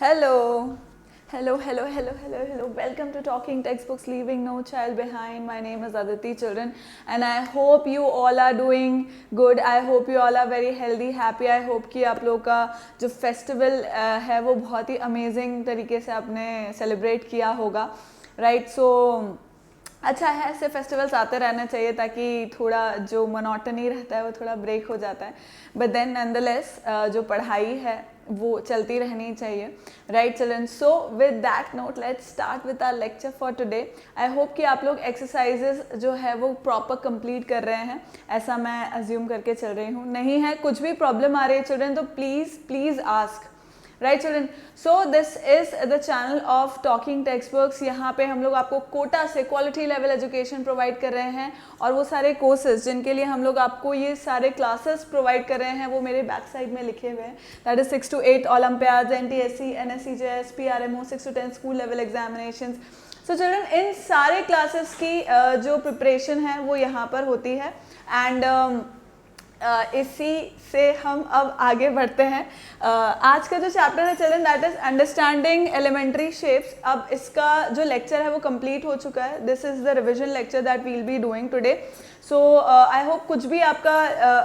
Hello. Hello, hello, hello, hello, hello. Welcome to Talking Textbooks, Leaving No Child Behind. My name is Aditi Children and I hope you all are doing good. I hope you all are very healthy, happy. I hope कि आप लोग का जो festival है वो बहुत ही amazing तरीके से आपने सेलिब्रेट किया होगा, राइट? सो अच्छा है, ऐसे फेस्टिवल्स आते रहना चाहिए ताकि थोड़ा जो मोनोटनी रहता है वो थोड़ा ब्रेक हो जाता है. बट देन नॉनदलेस जो पढ़ाई है वो चलती रहनी चाहिए, right children? So with that note let's start with our lecture for today. I hope कि आप लोग एक्सरसाइजेस जो है वो प्रॉपर कंप्लीट कर रहे हैं, ऐसा मैं अज्यूम करके चल रही हूँ. नहीं है, कुछ भी प्रॉब्लम आ रही है चिल्ड्रन तो please please ask, right children? So this is the channel of talking text books. यहाँ पे हम लोग आपको कोटा से क्वालिटी लेवल एजुकेशन प्रोवाइड कर रहे हैं और वो सारे कोर्सेज जिनके लिए हम लोग आपको ये सारे क्लासेस प्रोवाइड कर रहे हैं वो मेरे बैक साइड में लिखे हुए हैं. That is 6 to 8 Olympiads, NTSC, NSC, JS, PRMO, 6 to 10 school level examination. So children in सारे क्लासेस की जो प्रिपरेशन है वो यहाँ पर होती है एंड इसी से हम अब आगे बढ़ते हैं. आज का जो चैप्टर है children that is understanding elementary shapes. अब इसका जो लेक्चर है वो कंप्लीट हो चुका है. This is the revision lecture that we will be doing today. So I hope कुछ भी आपका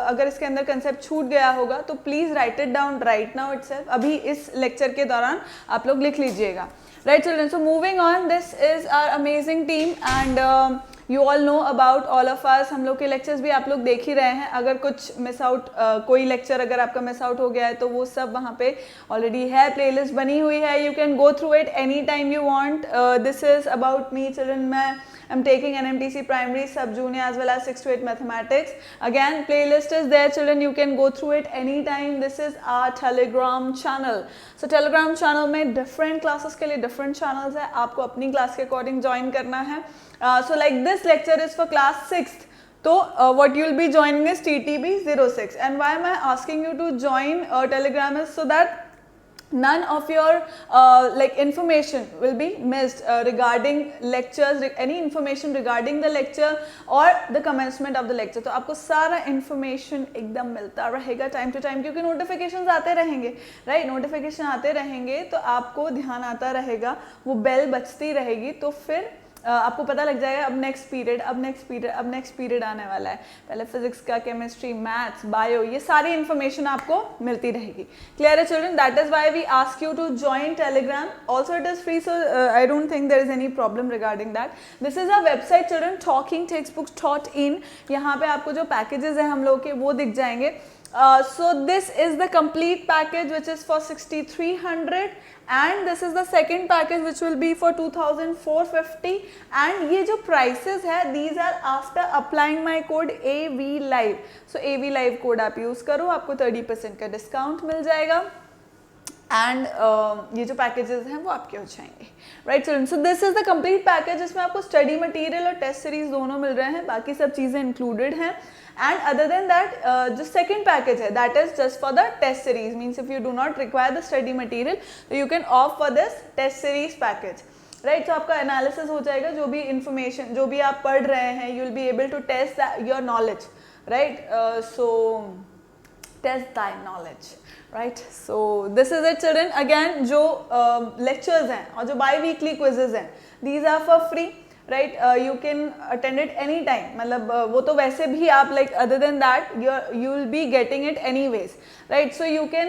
अगर इसके अंदर कंसेप्ट छूट गया होगा तो please write it down right now itself. अभी इस लेक्चर के दौरान आप लोग लिख लीजिएगा, right children? So moving on, this is our amazing team and you all know about all of us. हम लोग के लेक्चर्स भी आप लोग देख ही रहे हैं. अगर कुछ मिस आउट कोई लेक्चर अगर आपका मिस आउट हो गया है तो वो सब वहाँ पे ऑलरेडी है, प्लेलिस्ट बनी हुई है. You can go through it any time you want. This is about me children. I'm taking NMTC primary, sub junior as well as 6 to 8 mathematics. Again playlist is there children, you can go through it anytime. This is our telegram channel. So telegram channel में different classes के लिए different channels है, आपको अपनी class के according join करना है. So like this lecture is for class 6th. So what you'll be joining is TTB 06. And why am I asking you to join telegram is so that none of your like information will be missed regarding lectures, any information regarding the lecture or the commencement of the lecture. तो आपको सारा information एकदम मिलता रहेगा time to time क्योंकि notifications आते रहेंगे, right? Notification आते रहेंगे तो आपको ध्यान आता रहेगा, वो बेल बजती रहेगी तो फिर आपको पता लग जाएगा अब नेक्स्ट पीरियड, अब नेक्स्ट पीरियड, अब नेक्स्ट पीरियड आने वाला है. पहले फिजिक्स का, केमिस्ट्री, मैथ्स, बायो, ये सारी इन्फॉर्मेशन आपको मिलती रहेगी. क्लियर है children? That is why we ask you to join Telegram. Also it is free, so I don't think there is any problem regarding that. This is a website children, talkingtextbooks.in. यहाँ पे आपको जो packages हैं हम लोग के वो दिख जाएंगे. So this is the complete package which is for 6,300 and this is the second package which will be for 2,450 and ये जो prices है these are after applying my code AV Live. So AV Live code आप use करो, आपको 30% का discount मिल जाएगा and ये जो पैकेजेस हैं वो आपके हो जाएंगे, right children? So this is the complete package जिसमें आपको स्टडी मटेरियल और टेस्ट सीरीज दोनों मिल रहे हैं, बाकी सब चीज़ें इंक्लूडेड हैं. एंड अदर देन दैट जो सेकंड पैकेज है that is just for the test series. Means if you do not require the study material तो you can opt for this test series package, right? तो आपका analysis हो जाएगा, जो भी information जो भी आप पढ़ रहे हैं you will be able to test your knowledge, right? So test thy knowledge, right? So this is it children. Again जो लेक्चर्स हैं और जो बाई वीकली क्विजेज हैं these are for free, right? You can attend it any time. मतलब वो तो वैसे भी आप like other than that you will be getting it anyways, right? So you can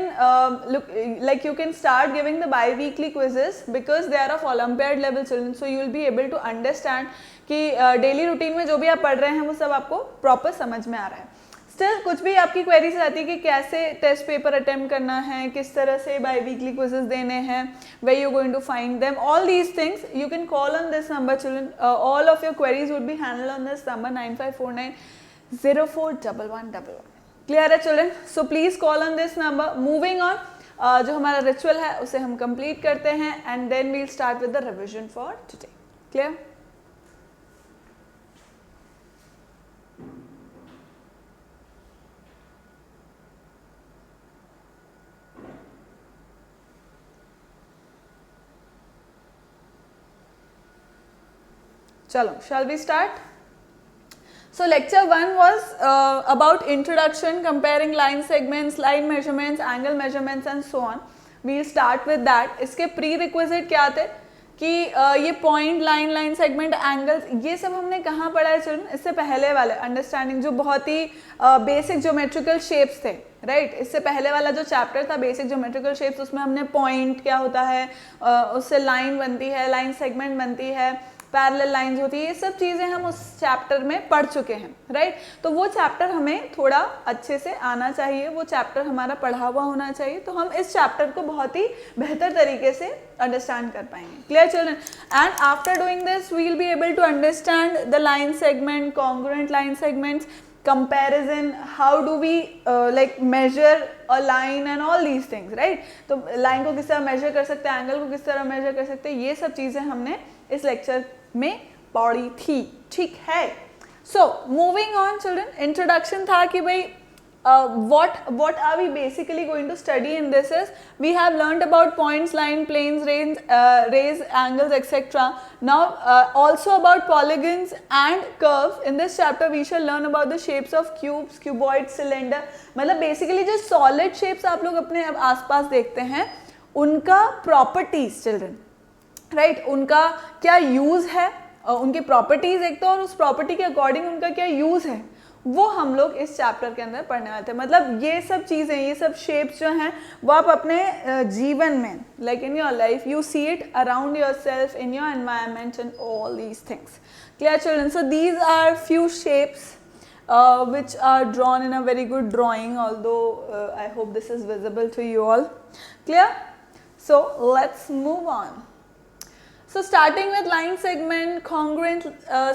you can start giving the bi-weekly quizzes because they are of Olympiad level children. So you will be able to understand कि daily routine में जो भी आप पढ़ रहे हैं वो सब आपको प्रॉपर समझ में आ रहा है. स्टिल कुछ भी आपकी क्वेरीज आती है कि कैसे टेस्ट पेपर अटेम्प्ट करना है, किस तरह से बाई वीकली क्विजेज देने हैं, where you going to find them, all these things you can call on this number children. All of your queries would be handled on this number 9549041111. Clear है children? So please call on this number. Moving on, जो हमारा ritual है उसे हम complete करते हैं and then we'll start with the revision for today. Clear? चलो, shall we start? So lecture 1 was about introduction, comparing line segments, line measurements, angle measurements and so on. We start with that. इसके prerequisite क्या थे कि ये point, line, line segment, angles, ये सब हमने कहाँ पढ़ा है चिल्ड्रन? इससे पहले वाले अंडरस्टैंडिंग, जो बहुत ही बेसिक ज्योमेट्रिकल शेप्स थे, राइट? इससे पहले वाला जो चैप्टर था बेसिक ज्योमेट्रिकल शेप्स, उसमें हमने पॉइंट क्या होता है, उससे लाइन बनती है, लाइन सेगमेंट बनती है, पैरेलल लाइंस होती है, ये सब चीज़ें हम उस चैप्टर में पढ़ चुके हैं, राइट? तो वो चैप्टर हमें थोड़ा अच्छे से आना चाहिए, वो चैप्टर हमारा पढ़ा हुआ होना चाहिए, तो हम इस चैप्टर को बहुत ही बेहतर तरीके से अंडरस्टैंड कर पाएंगे। Clear children? And after doing this we will be able to understand the line segment, congruent line segments, comparison, how do we like measure a line and all these things, right? तो line को किस तरह major कर सकते हैं, angle को किस तरह मेजर कर सकते हैं, ये सब चीज़ें हमने इस लेक्चर में पढ़ी थी, ठीक है? सो मूविंग ऑन चिल्ड्रन, इंट्रोडक्शन था कि भाई what are we basically going to study in this is we have learned about points, line, planes, rays, angles, etc. Now also about polygons and curves. In this chapter we shall learn about the shapes of cubes, cuboids, cylinder. मतलब basically जो solid shapes आप लोग अपने आसपास देखते हैं उनका properties children, right? उनका क्या यूज़ है, उनकी प्रॉपर्टीज़ एक तो, और उस प्रॉपर्टी के अकॉर्डिंग उनका क्या यूज़ है, वो हम लोग इस चैप्टर के अंदर पढ़ने वाले थे। मतलब ये सब चीज़ें, ये सब शेप्स जो हैं वो आप अपने जीवन में, like in your life, you see it around yourself, in your environment and all these things. Clear children? So these are few shapes which are drawn in a very good drawing, although I hope this is visible to you all. Clear? So let's move on. So starting with line segment, congruent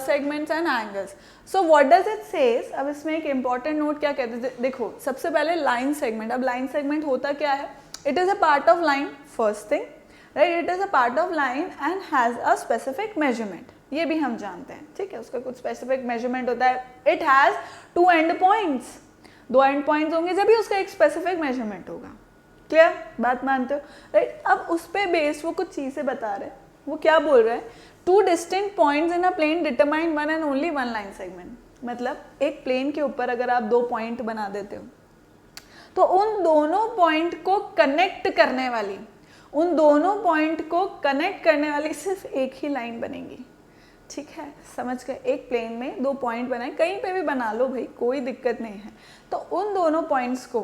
segments and angles. So what does it says? अब इसमें एक important note क्या कहते हैं, देखो सबसे पहले line segment। अब line segment होता क्या है? It is a part of line, first thing, right? It is a part of line and has a specific measurement. ये भी हम जानते हैं, ठीक है? उसका कुछ specific measurement होता है। It has two end points, दो end points होंगे जब भी उसका एक specific measurement होगा। क्लियर? बात मानते हो, राइट? अब उस पे बेस वो कुछ चीज़ें बता रहे हैं। वो क्या बोल रहे हैं? Two distinct points in a plane determine one and only one line segment. मतलब एक प्लेन के ऊपर अगर आप दो पॉइंट बना देते हो तो उन दोनों पॉइंट को कनेक्ट करने वाली, उन दोनों पॉइंट को कनेक्ट करने वाली सिर्फ एक ही लाइन बनेगी, ठीक है? समझ गए? एक प्लेन में दो पॉइंट बनाए, कहीं पे भी बना लो भाई, कोई दिक्कत नहीं है। तो उन दोनों पॉइंट्स को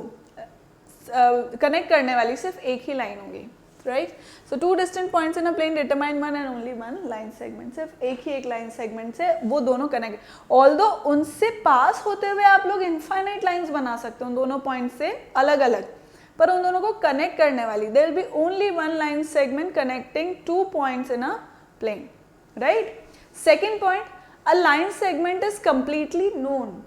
कनेक्ट करने वाली सिर्फ एक ही लाइन होगी, right? So two distant points in a plane determine one and only one line segment. सिर्फ एक ही एक लाइन सेगमेंट से वो दोनों कनेक्ट, ऑल्दो उनसे पास होते हुए आप लोग इनफाइनाइट लाइंस बना सकते हो उन दोनों पॉइंट से अलग अलग, पर उन दोनों को कनेक्ट करने वाली there will be only one line segment connecting two points in a plane, right? Second point, a line segment is completely known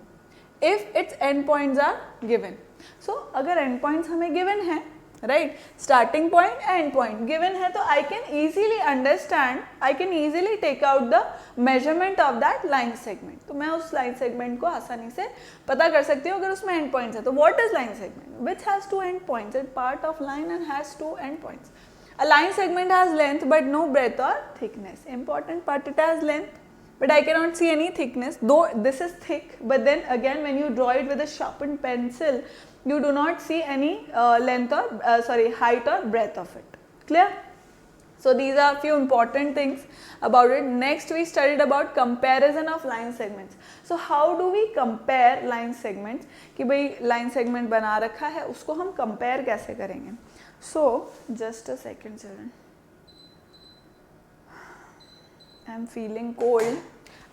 if its end points are given. सो अगर एंड पॉइंट्स हमें given है, right, starting point end point given है, तो I can easily understand, I can easily take out the measurement of that line segment. तो मैं उस line segment को आसानी से पता कर सकती हूँ अगर उसमें एंड पॉइंट्स है। तो what is line segment? Which has two end points, it part of line and has two end points. A line segment has length but no breadth or thickness. Important part, it has length but I cannot see any thickness, though this is thick, but then again when you draw it with a sharpened pencil you do not see any length or height or breadth of it. Clear? So these are few important things about it. Next we studied about comparison of line segments. So how do we compare line segments? कि भाई line segment बना रखा है, उसको हम compare कैसे करेंगे? So just a second children, I am feeling cold,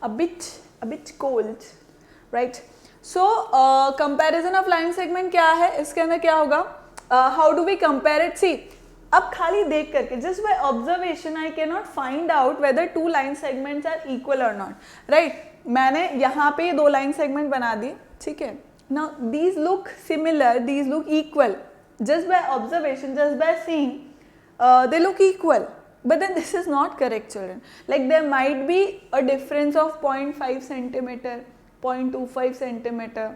a bit cold, right? So comparison of line segment क्या है? इसके अंदर क्या होगा? How do we compare it? See, अब खाली देख करके just by observation I cannot find out whether two line segments are equal or not, right? मैंने यहाँ पे दो line segment बना दी, ठीक है? Now these look similar, these look equal. Just by observation, just by seeing, they look equal. But then this is not correct, children. Like there might be a difference of 0.5 centimeter, 0.25 centimeter,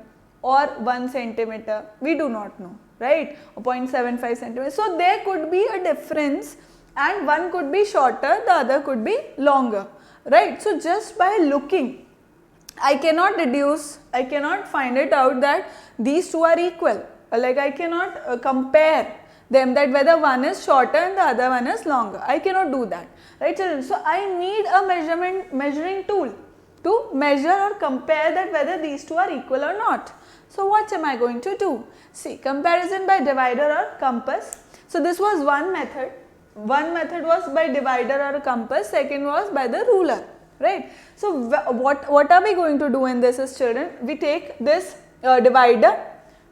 or 1 centimeter. We do not know, right? Or 0.75 centimeter. So there could be a difference, and one could be shorter, the other could be longer, right? So just by looking, I cannot find it out that these two are equal. Like I cannot compare them, that whether one is shorter and the other one is longer. I cannot do that, right children? So I need a measuring tool to measure or compare that whether these two are equal or not. So what am I going to do? See, comparison by divider or compass. So this was one method. One method was by divider or compass, second was by the ruler, right? So what are we going to do in this is, children, we take this divider,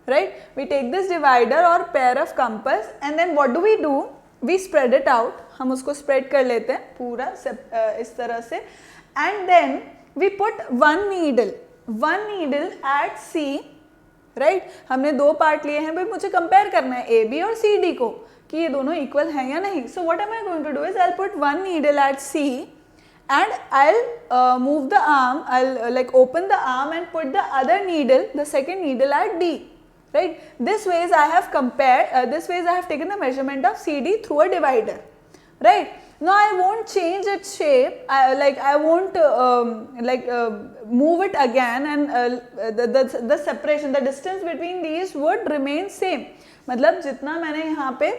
right? We take this divider or pair of compass, and then what do? We spread it out. हम उसको spread कर लेते हैं पूरा इस तरह से, and then we put one needle at C, right? हमने दो पार्ट लिए हैं, भाई मुझे कंपेयर करना है ए बी और सी डी को कि ये दोनों इक्वल हैं या नहीं. So what am I going to do is I'll put one needle at C and I'll move the arm, I'll like open the arm and put the other needle, the second needle at D, right? This ways I have compared, this ways I have taken the measurement of CD through a divider, right? Now I won't change its shape, I won't move it again, and the separation, the distance between these would remain same. मतलब जितना मैंने यहाँ पे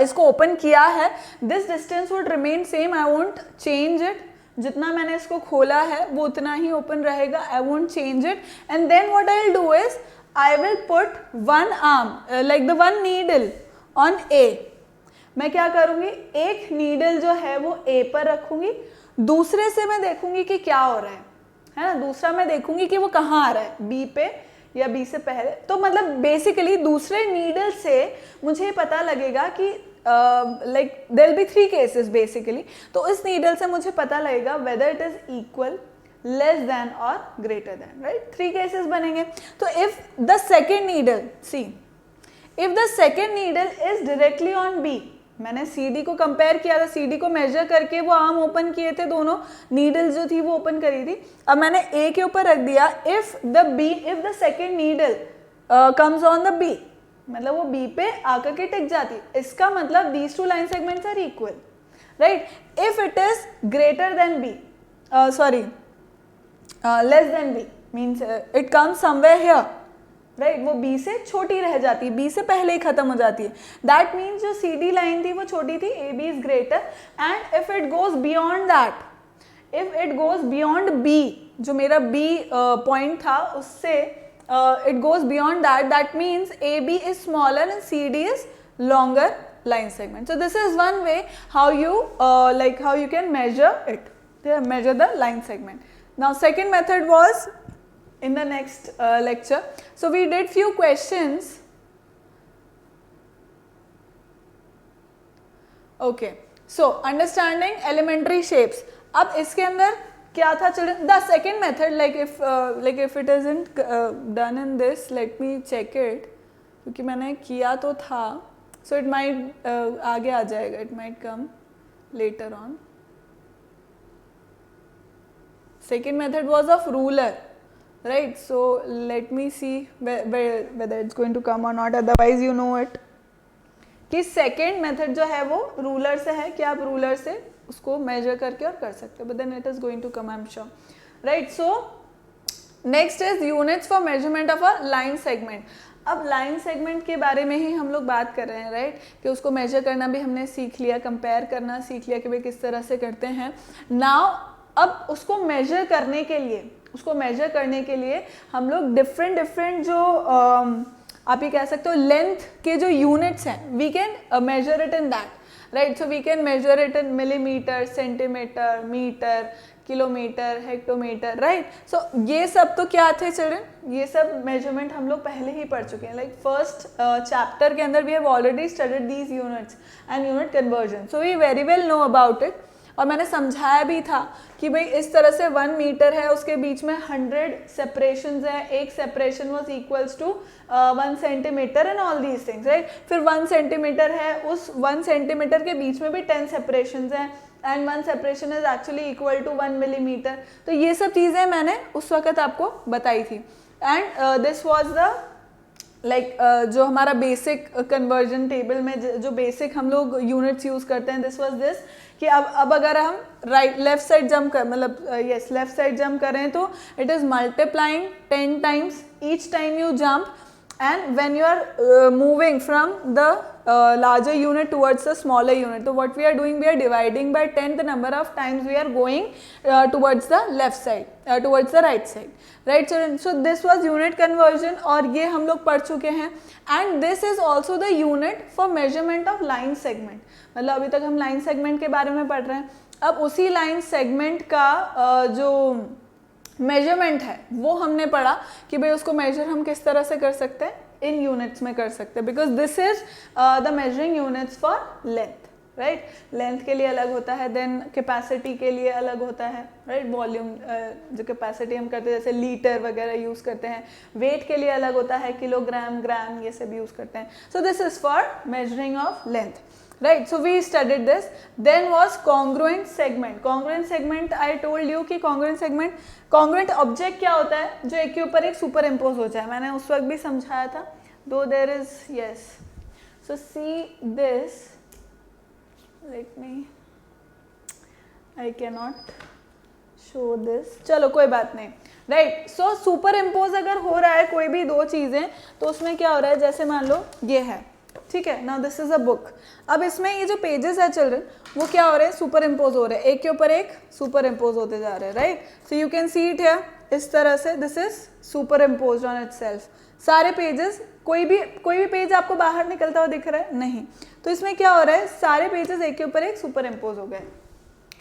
इसको open किया है, this distance would remain same, I won't change it. जितना मैंने इसको खोला है वो उतना ही ओपन रहेगा, I won't change it. And then what I will do is I will put one arm, like the one needle on a. मैं क्या करूँगी, एक नीडल जो है वो ए पर रखूँगी, दूसरे से मैं देखूँगी कि क्या हो रहा है ना, दूसरा मैं देखूँगी कि वो कहाँ आ रहा है, बी पे या बी से पहले. तो मतलब बेसिकली दूसरे नीडल से मुझे पता लगेगा कि like there will be 3 cases basically. तो इस नीडल से मुझे पता लगेगा whether it is equal, less than और ग्रेटर देन, राइट? 3 केसेस बनेंगे. तो if the second needle, c, if the second needle is directly on b, मैंने CD को कंपेयर किया था, CD को मेजर करके वो आर्म ओपन किए थे, दोनों नीडल जो थी वो ओपन करी थी. अब मैंने A के ऊपर रख दिया. If the second needle comes on the B, मतलब वो B पे आकर के टिक जाती, इसका मतलब these two line segments are equal, right? If it is greater than B, sorry less than B, means it comes somewhere here, right? वो B से छोटी रह जाती है, B से पहले ही खत्म हो जाती है. दैट मीन्स जो CD लाइन थी वो छोटी थी, AB is greater. And if it goes beyond that, if it goes beyond B, जो मेरा B पॉइंट था उससे it goes beyond that, that means AB is smaller and CD is longer line segment. So this is one way how you how you can measure it, measure the line segment. Now second method was in the next lecture. So we did few questions. Okay, so understanding elementary shapes. अब इसके अंदर क्या था children? The second method, if it isn't done in this, let me check it, क्योंकि मैंने किया तो था, so it might आगे आ जाएगा, it might come later on. Second method was of ruler, right? So let me see whether it's going to come or not, otherwise you know it. कि second method जो है वो ruler से है कि आप ruler से उसको measure करके और कर सकते हो, but then it is going to come, I'm sure, right? So next is units for measurement of a line segment. अब लाइन सेगमेंट के बारे में ही हम लोग बात कर रहे हैं, राइट? कि उसको मेजर करना भी हमने सीख लिया, कंपेयर करना सीख लिया कि भाई किस तरह से करते हैं. नाउ अब उसको मेजर करने के लिए हम लोग डिफरेंट जो आप ये कह सकते हो लेंथ के जो यूनिट्स हैं, we can measure it in that, right? So we can measure it in millimetre, centimetre, metre, kilometre, hectometre, right? सो ये सब तो क्या थे चिल्ड्रन? ये सब मेजरमेंट हम लोग पहले ही पढ़ चुके हैं. लाइक फर्स्ट चैप्टर के अंदर we have already studied these units and unit conversion, so we very well know about it. और मैंने समझाया भी था कि भाई इस तरह से 1 मीटर है, उसके बीच में 100 सेपरेशंस हैं, एक separation was equals to 1 centimetre and all these things, right? फिर 1 सेंटीमीटर है, उस 1 सेंटीमीटर के बीच में भी 10 सेपरेशंस हैं and 1 separation is actually equal to 1 millimetre. तो ये सब चीज़ें मैंने उस वक्त आपको बताई थी. एंड दिस वाज द जो हमारा बेसिक कन्वर्जन टेबल में जो बेसिक हम लोग यूनिट्स यूज़ करते हैं, दिस वाज दिस कि अब अगर हम लेफ्ट साइड जंप कर लेफ्ट साइड जंप करें तो it is multiplying 10 times each time you jump, and when you are moving from the larger unit towards the smaller unit. So what we are doing, we are dividing by 10 the number of times we are going towards the left side, towards the right side, right children? So this was unit conversion और ये हम लोग पढ़ चुके हैं. And this is also the unit for measurement of line segment. मतलब अभी तक हम line segment के बारे में पढ़ रहे हैं. अब उसी line segment का जो मेजरमेंट है वो हमने पढ़ा कि भाई उसको मेजर हम किस तरह से कर सकते हैं, इन यूनिट्स में कर सकते हैं, because this is the measuring units for length, right? Length के लिए अलग होता है, देन कैपेसिटी के लिए अलग होता है, राइट? वॉल्यूम जो कैपेसिटी हम करते हैं जैसे लीटर वगैरह यूज़ करते हैं, वेट के लिए अलग होता है, किलोग्राम, ग्राम, ये सब यूज़ करते हैं. So this is for measuring of length, right? So we studied this. Then was congruent segment. Congruent segment, I told you कि congruent segment, congruent object क्या होता है जो एक के ऊपर एक सुपर इम्पोज हो जाए. मैंने उस वक्त भी समझाया था. Though there is, yes. So see this. Let me. I cannot show this. चलो कोई बात नहीं. राइट, सो सुपर इम्पोज अगर हो रहा है कोई भी दो चीज़ें तो उसमें क्या हो रहा है, जैसे मान लो ये है, ठीक है. Now this is a book. अब इसमें ये जो पेजेस है चिल्ड्रन वो क्या हो रहे हैं, सुपर इम्पोज हो रहे हैं, एक के ऊपर एक सुपर इम्पोज होते जा रहे हैं, right? So you can see it here इस तरह से, this is super impose on itself. सारे पेजेस, कोई भी पेज आपको बाहर निकलता हुआ दिख रहा है नहीं, तो इसमें क्या हो रहा है, सारे पेजेस एक के ऊपर एक सुपर इम्पोज हो गए,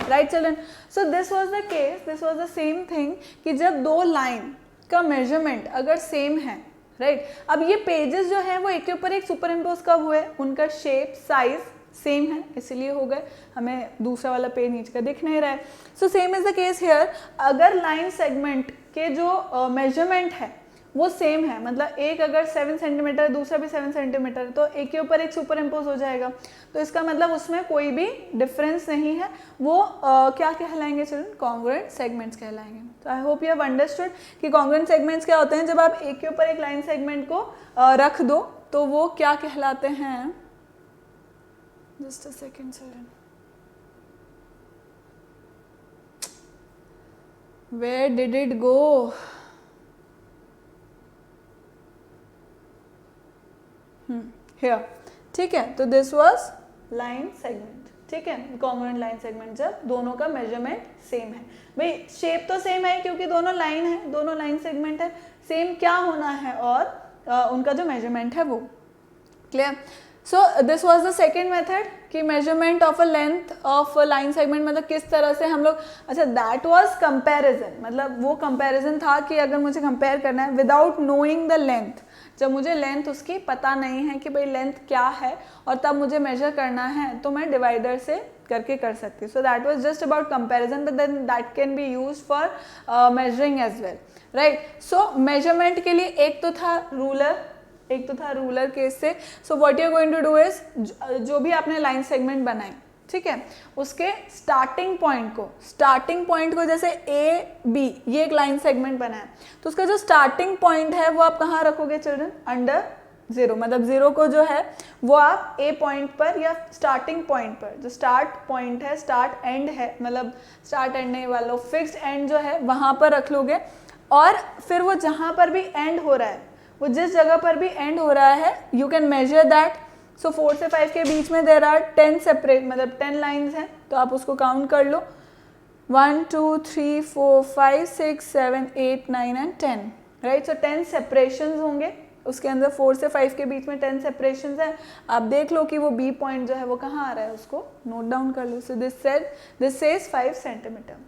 right children? So this was the case, this was the same thing कि जब दो लाइन का मेजरमेंट अगर सेम है, राइट? अब ये पेजेस जो हैं वो एक के ऊपर एक सुपर इम्पोज कब हुए, उनका शेप साइज सेम है इसलिए हो गए, हमें दूसरा वाला पेज नीचे का दिख नहीं रहा है. So same is the case here. अगर लाइन सेगमेंट के जो मेजरमेंट है वो सेम है, मतलब एक अगर 7 सेंटीमीटर दूसरा भी 7 सेंटीमीटर, तो एक के ऊपर एक सुपर इम्पोज हो जाएगा. तो इसका मतलब उसमें कोई भी डिफरेंस नहीं है. वो क्या कहलाएंगे चिल्ड्रन, कॉन्ग्रुएंट सेगमेंट्स कहलाएंगे. तो I hope you have understood कि कॉन्ग्रुएंट सेगमेंट्स क्या होते हैं. जब आप एक के ऊपर एक लाइन सेगमेंट को रख दो तो वो क्या कहलाते हैं. Just a second children, where did it go. Here, ठीक है. तो दिस वॉज लाइन सेगमेंट, ठीक है, कॉन्ग्रुएंट लाइन सेगमेंट जब दोनों का मेजरमेंट सेम है. भाई शेप तो सेम है क्योंकि दोनों लाइन है, दोनों लाइन सेगमेंट है, सेम क्या होना है और उनका जो मेजरमेंट है वो. Clear? So this was the second method कि measurement of a length of line segment, मतलब किस तरह से हम लोग, अच्छा दैट वॉज कंपेरिजन. मतलब वो कंपेरिजन था कि अगर मुझे कंपेयर करना है विदाउट नोइंग द लेंथ, जब मुझे लेंथ उसकी पता नहीं है कि भाई लेंथ क्या है और तब मुझे मेजर करना है, तो मैं डिवाइडर से करके कर सकती हूँ. So that was just about comparison, but then that can be used for measuring as well, right? So measurement के लिए एक तो था रूलर केस से. So what you are going to do is, जो भी आपने लाइन सेगमेंट बनाई, ठीक है, उसके स्टार्टिंग पॉइंट को जैसे ए बी ये एक लाइन सेगमेंट बना है, तो उसका जो स्टार्टिंग पॉइंट है वो आप कहाँ रखोगे चिल्ड्रन, अंडर जीरो. मतलब जीरो को जो है वो आप ए पॉइंट पर या स्टार्टिंग पॉइंट पर, जो स्टार्ट पॉइंट है, स्टार्ट एंड है, मतलब स्टार्ट एंड नहीं वाला फिक्स्ड एंड जो है वहाँ पर रख लोगे. और फिर वो जहाँ पर भी एंड हो रहा है, वो जिस जगह पर भी एंड हो रहा है, यू कैन मेजर दैट. सो 4 से 5 के बीच में देर आर 10 सेपरेट, मतलब 10 लाइन्स हैं, तो आप उसको काउंट कर लो. 1 2 3 4 5 6 7 8 9 एंड 10, राइट? सो 10 सेपरेशंस होंगे उसके अंदर. 4 से 5 के बीच में 10 सेपरेशंस हैं. आप देख लो कि वो बी पॉइंट जो है वो कहाँ आ रहा है, उसको नोट डाउन कर लो. So this says 5 centimetre.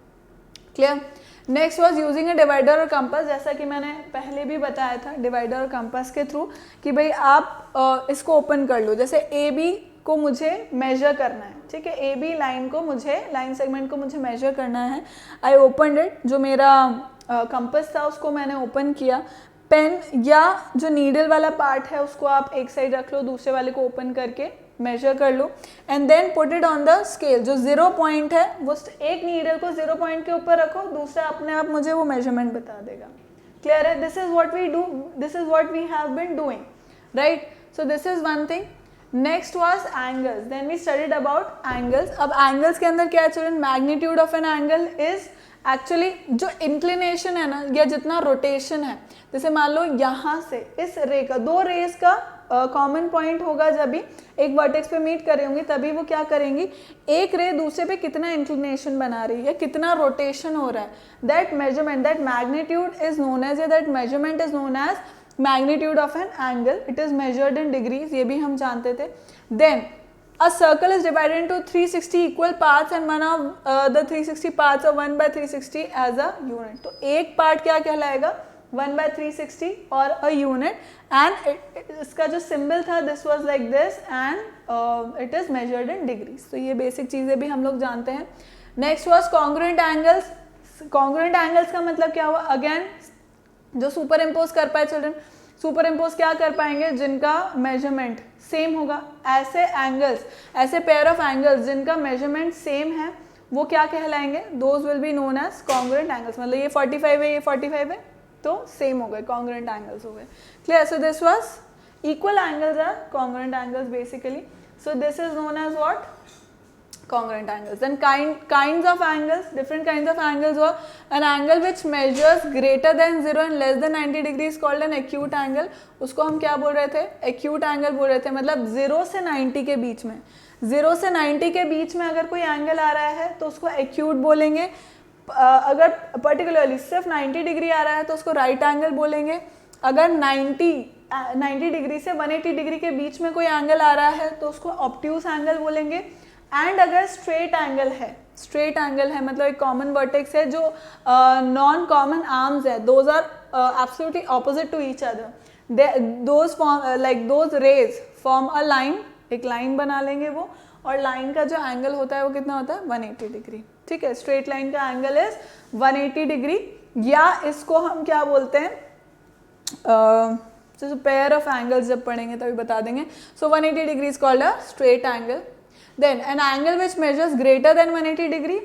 Clear? Next was using a divider और कंपास. जैसा कि मैंने पहले भी बताया था, डिवाइडर और कंपास के थ्रू कि भाई आप इसको ओपन कर लो. जैसे ए बी को मुझे मेजर करना है, ठीक है, ए बी लाइन को मुझे, लाइन सेगमेंट को मुझे मेजर करना है. आई ओपन इट, जो मेरा कंपास था उसको मैंने ओपन किया. पेन या जो नीडल वाला पार्ट है उसको आप एक साइड रख लो, दूसरे वाले को ओपन करके मेजर कर लो. And then put it on the scale. जो 0 पॉइंट है वो एक नीडल को 0 पॉइंट के ऊपर रखो, दूसरा अपने आप मुझे वो मेजरमेंट बता देगा. क्लियर है? This is what we do, this is what we have been doing, right? So this is one thing. Next was angles. Then we studied about angles. अब एंगल्स के अंदर क्या है children, magnitude of an angle is actually जो inclination है ना, या जितना रोटेशन है. जैसे मान लो यहाँ से इस रे का, दो रेस का कॉमन पॉइंट होगा जब भी एक वर्टेक्स पे मीट कर रही होंगी, तभी वो क्या करेंगी, एक रे दूसरे पे कितना इंक्लिनेशन बना रही है, कितना रोटेशन हो रहा है, that measurement, that magnitude is known as, that measurement is known as magnitude of an angle, it is measured in degrees, ये भी हम जानते थे. Then a circle is divided into 360 equal parts and one of the 360 parts are 1 by 360 as a unit. तो एक part क्या कहलाएगा, 1 by 360 और a unit, and इसका जो symbol था this was like this and it is measured in degrees. तो ये basic चीज़ें भी हम लोग जानते हैं. Next was congruent angles. Congruent angles का मतलब क्या हुआ, again जो सुपर इम्पोज कर पाए चिल्ड्रन, सुपर इम्पोज क्या कर पाएंगे, जिनका मेजरमेंट सेम होगा. ऐसे एंगल्स, ऐसे पेयर ऑफ एंगल्स जिनका मेजरमेंट सेम है वो क्या कहलाएंगे, those will be known as congruent angles. मतलब ये 45 है, ये 45 है, तो सेम हो गए, कॉन्ग्रुएंट एंगल्स हो गए. Clear. So this was equal angles are congruent angles basically. So this is known as what, congruent angles. Then kinds of angles, different kinds of angles were an angle which measures greater than 0 and less than 90 degrees called an acute angle. उसको हम क्या बोल रहे थे, acute angle बोल रहे थे. मतलब 0 से 90 के बीच में, 0 से 90 के बीच में अगर कोई एंगल आ रहा है तो उसको acute बोलेंगे. अगर पर्टिकुलरली सिर्फ 90 डिग्री आ रहा है तो उसको राइट एंगल बोलेंगे. अगर 90 डिग्री से 180 डिग्री के बीच में कोई एंगल आ रहा है तो उसको ऑब्ट्यूस एंगल बोलेंगे. एंड अगर स्ट्रेट एंगल है, स्ट्रेट एंगल है मतलब एक कॉमन वर्टेक्स है, जो नॉन कॉमन आर्म्स है, those are absolutely opposite to each other, those form like those rays form a line, एक लाइन बना लेंगे वो, और लाइन का जो एंगल होता है वो कितना होता है, 180 डिग्री. ठीक है, स्ट्रेट लाइन का एंगल इज 180 डिग्री. या इसको हम क्या बोलते हैं, जैसे पेयर ऑफ एंगल्स जब पढ़ेंगे तभी बता देंगे. सो 180 degree is called a straight angle. Then an angle which measures greater than 180 degree.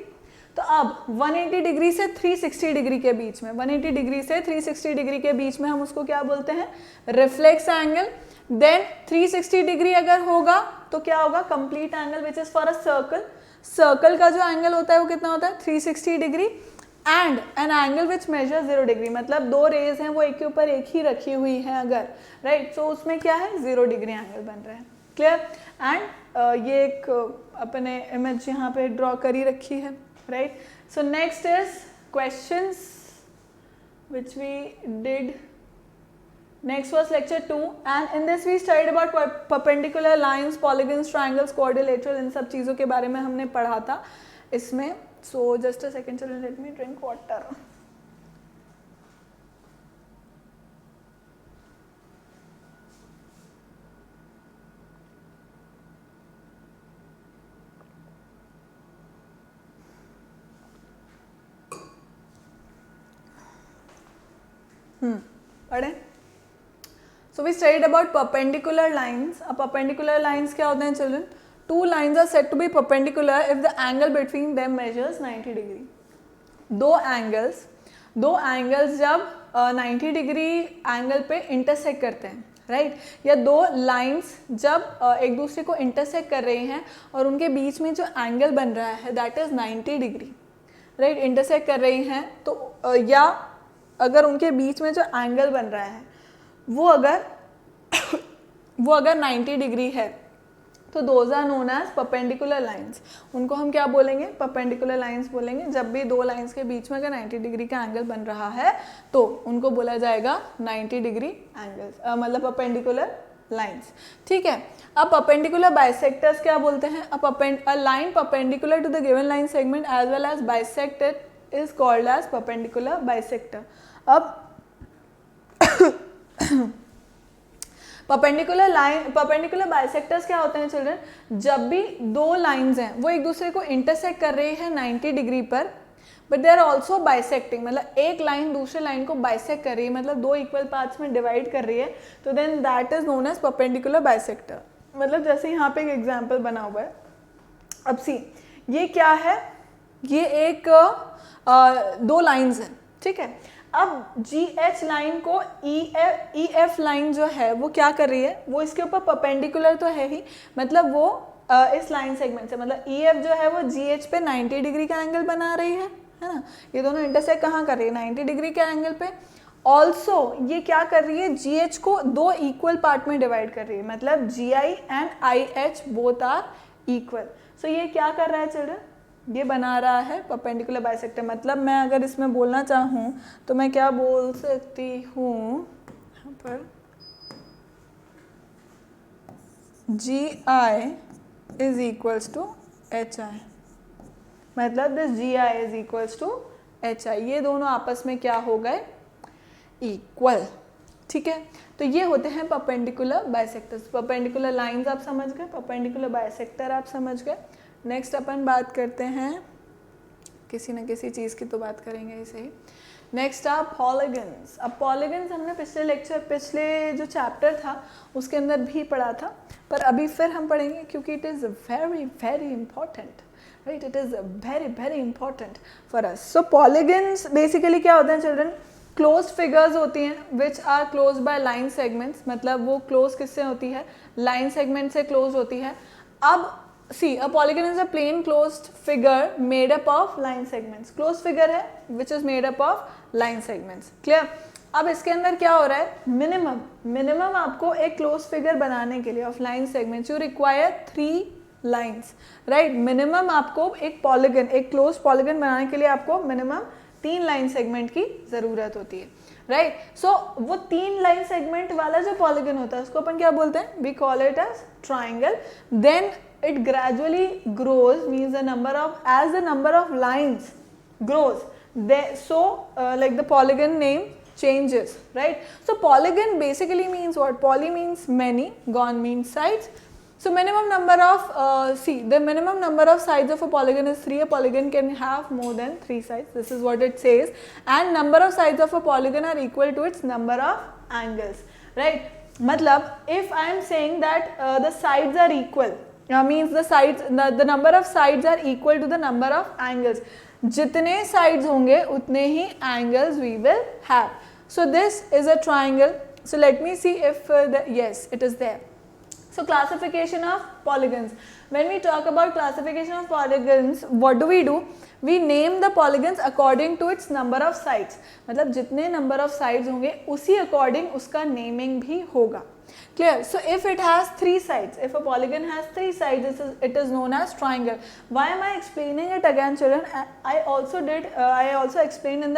तो अब 180 डिग्री से 360 डिग्री के बीच में, 180 डिग्री से 360 डिग्री के बीच में हम उसको क्या बोलते हैं, रिफ्लेक्स एंगल. देन 360 डिग्री अगर होगा तो क्या होगा, complete angle which is for a circle. Circle का जो एंगल होता है वो कितना होता है, 360 degree. And an angle which measure 0 degree, मतलब दो रेज हैं वो एक के ऊपर एक ही रखी हुई है अगर, राइट, तो उसमें क्या है, 0 डिग्री एंगल बन रहा है. क्लियर. एंड ये एक अपने इमेज यहाँ पे ड्रॉ करी रखी है, right. So next is questions which we did. Next was lecture 2 and in this we studied about perpendicular lines, polygons, triangles, quadrilateral, इन सब चीज़ों के बारे में हमने पढ़ा था इसमें. So just a second children, let me drink water. पढ़े. So we studied about perpendicular lines. अब परपेंडिकुलर लाइन्स क्या होते हैं children, two lines are said to be perpendicular if the angle between them measures 90 degree. दो angles जब 90 degree angle पे intersect करते हैं, राइट, या दो लाइन्स जब एक दूसरे को इंटरसेक्ट कर रही हैं और उनके बीच में जो एंगल बन रहा है that is 90 degree, right, intersect कर रही हैं, तो या अगर उनके बीच में जो एंगल बन रहा है वो अगर 90 डिग्री है तो those are known as perpendicular lines. उनको हम क्या बोलेंगे, परपेंडिकुलर लाइंस बोलेंगे. जब भी दो लाइंस के बीच में अगर 90 डिग्री का एंगल बन रहा है तो उनको बोला जाएगा 90 डिग्री एंगल्स, मतलब परपेंडिकुलर लाइंस. ठीक है. अब परपेंडिकुलर बाइसेक्टर्स क्या बोलते हैं, a line perpendicular to the given line segment as well as bisected is called as perpendicular bisector. अब परपेंडिकुलर बाइसेक्टर्स क्या होते हैं चिल्ड्रन, जब भी दो लाइंस हैं वो एक दूसरे को इंटरसेक्ट कर रही है 90 डिग्री पर, but they are also bisecting, मतलब एक लाइन दूसरे लाइन को बाइसेक्ट कर रही है, मतलब दो इक्वल पार्ट्स में डिवाइड कर रही है, तो then that is known as perpendicular bisector. मतलब जैसे यहाँ पे एक एग्जाम्पल बना हुआ है. अब सी ये क्या है, ये एक दो लाइंस हैं, ठीक है. अब GH लाइन को EF लाइन जो है वो क्या कर रही है, वो इसके ऊपर परपेंडिकुलर तो है ही, मतलब वो इस लाइन सेगमेंट से, मतलब EF जो है वो GH पे 90 डिग्री का एंगल बना रही है ना. ये दोनों इंटरसेक्ट कहाँ कर रही है, 90 डिग्री के एंगल पे. ऑल्सो ये क्या कर रही है, GH को दो इक्वल पार्ट में डिवाइड कर रही है, मतलब GI and IH both are equal. So ये क्या कर रहा है चिल्ड्रन, ये बना रहा है परपेंडिकुलर बाइसेक्टर। मतलब मैं अगर इसमें बोलना चाहूँ तो मैं क्या बोल सकती हूँ यहाँ पर, GI is equals to HI, मतलब this GI is equals to HI, ये दोनों आपस में क्या हो गए, इक्वल। ठीक है, तो ये होते हैं परपेंडिकुलर बाइसेक्टर्स। परपेंडिकुलर लाइंस आप समझ गए, परपेंडिकुलर बाइसेक्टर आप समझ गए। नेक्स्ट अपन बात करते हैं, किसी न किसी चीज़ की तो बात करेंगे इसे ही। नेक्स्ट आ पॉलीगन्स। अब पॉलीगन्स हमने पिछले जो चैप्टर था उसके अंदर भी पढ़ा था, पर अभी फिर हम पढ़ेंगे क्योंकि it is very very important, right, it is very very important for us. So polygons basically क्या होते हैं चिल्ड्रन, क्लोज फिगर्स होती हैं which are close by line segments, मतलब वो क्लोज किससे होती है, लाइन सेगमेंट से क्लोज होती है। अब see a polygon is a plane closed figure made up of line segments, close figure है which is made up of line segments, clear. अब इसके अंदर क्या हो रहा है, मिनिमम आपको एक क्लोज फिगर बनाने के लिए of line segments you require 3 lines, right. Minimum आपको एक पॉलीगन, एक क्लोज पॉलीगन बनाने के लिए आपको मिनिमम 3 लाइन सेगमेंट की जरूरत होती है, राइट। सो वो 3 लाइन सेगमेंट वाला जो पॉलीगन होता है उसको अपन क्या बोलते हैं, we call it as triangle. Then it gradually grows, means the number of, as the number of lines grows, like the polygon name changes, right. So polygon basically means what, poly means many, gon means sides. So minimum number of the minimum number of sides of a polygon is 3. A polygon can have more than 3 sides, this is what it says, and number of sides of a polygon are equal to its number of angles, right. Matlab if I am saying that the sides are equal, means the number of sides are equal to the number of angles. जितने sides होंगे उतने ही angles we will have. So this is a triangle. So let me see if yes, it is there. So classification of polygons. When we talk about classification of polygons, what do? We name the polygons according to its number of sides. मतलब जितने number of sides होंगे उसी according उसका naming भी होगा. Clear? So if it has 3 sides, if a polygon has 3 sides, it is known as triangle. Why am I explaining it again, children? I also explained in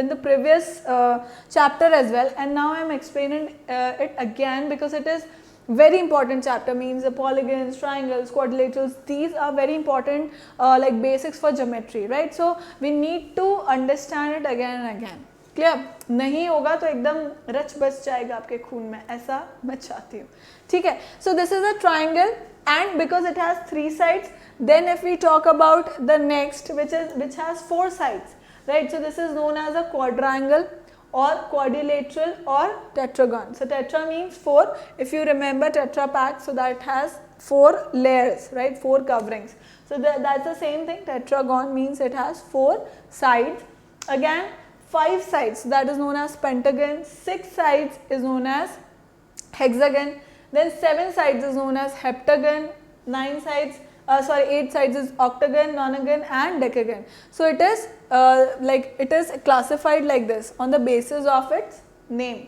the previous chapter as well, and now I am explaining it again because it is very important chapter. Means the polygons, triangles, quadrilaterals, these are very important like basics for geometry, right. So we need to understand it again and again. Clear, नहीं होगा तो एकदम रच बच जाएगा आपके खून में, ऐसा मैं चाहती हूँ, ठीक है। So this is a triangle and because it has 3 sides, then if we talk about the next which has 4 sides, right. So this is known as a quadrangle or quadrilateral or tetragon. So tetra means 4. If you remember Tetra Pak, so that has 4 layers, right, 4 coverings. So that's the same thing. Tetragon means it has 4 sides. Again 5 sides, that is known as pentagon. 6 sides is known as hexagon. Then 7 sides is known as heptagon. 8 sides is octagon, nonagon and decagon. So it is it is classified like this on the basis of its name,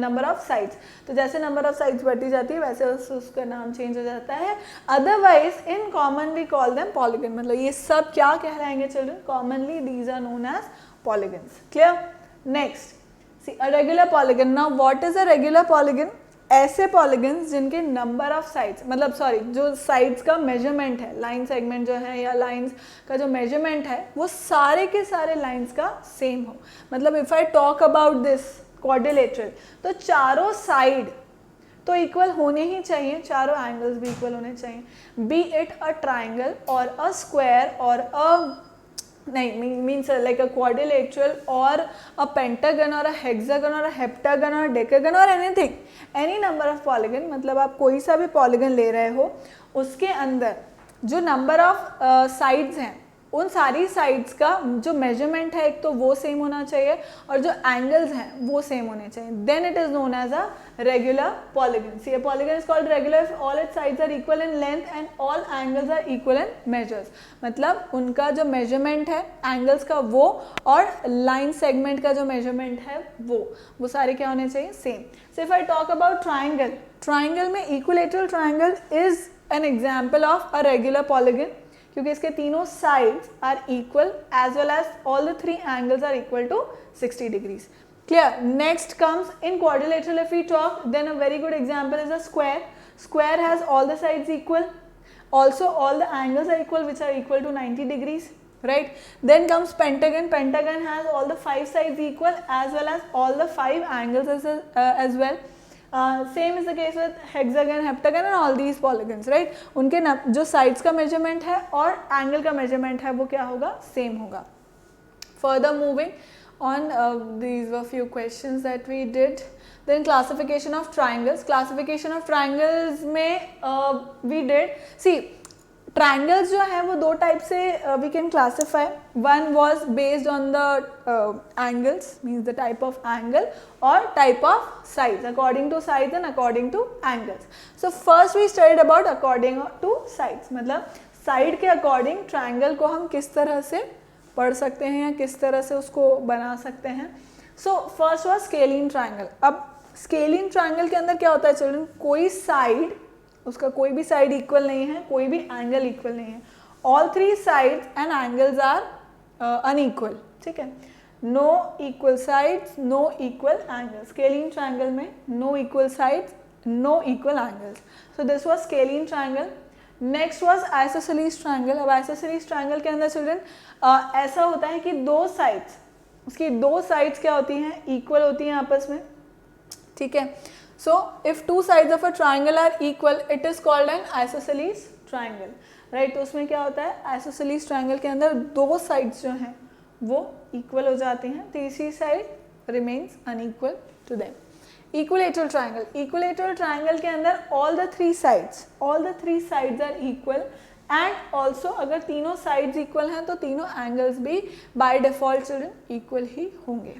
number of sides. तो जैसे number of sides बढ़ती जाती है वैसे उसका नाम change हो जाता है. Otherwise in common we call them polygon. मतलब ये सब क्या कहलाएंगे children? Commonly these are known as polygons. Clear? Next, see a regular polygon. Now what is a regular polygon? ऐसे पॉलीगन्स जिनके नंबर ऑफ साइड्स, मतलब सॉरी जो sides का मेजरमेंट है, लाइन सेगमेंट जो है या लाइंस का जो मेजरमेंट है वो सारे के सारे लाइंस का सेम हो. मतलब if I talk about this quadrilateral, तो चारों साइड तो इक्वल होने ही चाहिए, चारों एंगल्स भी इक्वल होने चाहिए. बी इट अ ट्राइंगल और अ स्क्वायर और अ means like a quadrilateral or a pentagon or a hexagon or a heptagon or a decagon or anything, any number of polygon. मतलब आप कोई सा भी polygon ले रहे हो उसके अंदर जो number of sides हैं उन सारी साइड्स का जो मेजरमेंट है एक तो वो सेम होना चाहिए और जो एंगल्स हैं वो सेम होने चाहिए, then it is known as a regular polygon. See a polygon is called regular if all its sides are equal in length and all angles are equal in measures. मतलब उनका जो measurement है angles का वो और line segment का जो measurement है वो सारे क्या होने चाहिए, same. So if I talk about triangle, triangle में equilateral triangle is an example of a regular polygon क्योंकि इसके तीनों sides are equal as well as all the three angles are equal to 60 degrees. Clear? Next comes in quadrilateral if we talk, then a very good example is a square. Square has all the sides equal. Also all the angles are equal which are equal to 90 degrees. Right? Then comes pentagon. Pentagon has all the 5 sides equal as well as all the 5 angles as well. Same is the case with hexagon, heptagon and all these polygons. Right? उनके जो sides का measurement है और angle का measurement है वो क्या होगा, सेम होगा. Further moving on, these were few questions that we did. Then classification of triangles. Classification of triangles में we did, see triangles जो है वो दो टाइप से we can classify. One was based on the angles, means the type of angle, or type of sides, according to sides and according to angles. So first we studied about according to sides, मतलब side के according triangle को हम किस तरह से पढ़ सकते हैं या किस तरह से उसको बना सकते हैं. So first was scalene triangle. अब स्केलिन ट्रायंगल के अंदर क्या होता है चिल्ड्रन, कोई साइड, उसका कोई भी साइड इक्वल नहीं है, कोई भी एंगल इक्वल नहीं है. All three sides and angles are unequal. ठीक है, no equal sides, no equal angles. Scalene triangle में no equal sides, no equal angles. So this was scalene triangle. Next was isosceles triangle. अब isosceles triangle के अंदर children ऐसा होता है कि दो साइड्स, उसकी दो साइड्स क्या होती हैं, इक्वल होती हैं आपस में. ठीक है, so if two sides of a triangle are equal it is called an isosceles triangle. Right? तो उसमें क्या होता है, आइसोसेलेस ट्रायंगल के अंदर दो साइड्स जो हैं वो इक्वल हो जाती हैं, तीसरी side remains unequal to them. Equilateral triangle. Equilateral triangle के अंदर all the three sides are equal and also अगर तीनों साइड्स इक्वल हैं तो तीनों एंगल्स भी बाय डिफॉल्ट चिल्ड्रन इक्वल ही होंगे.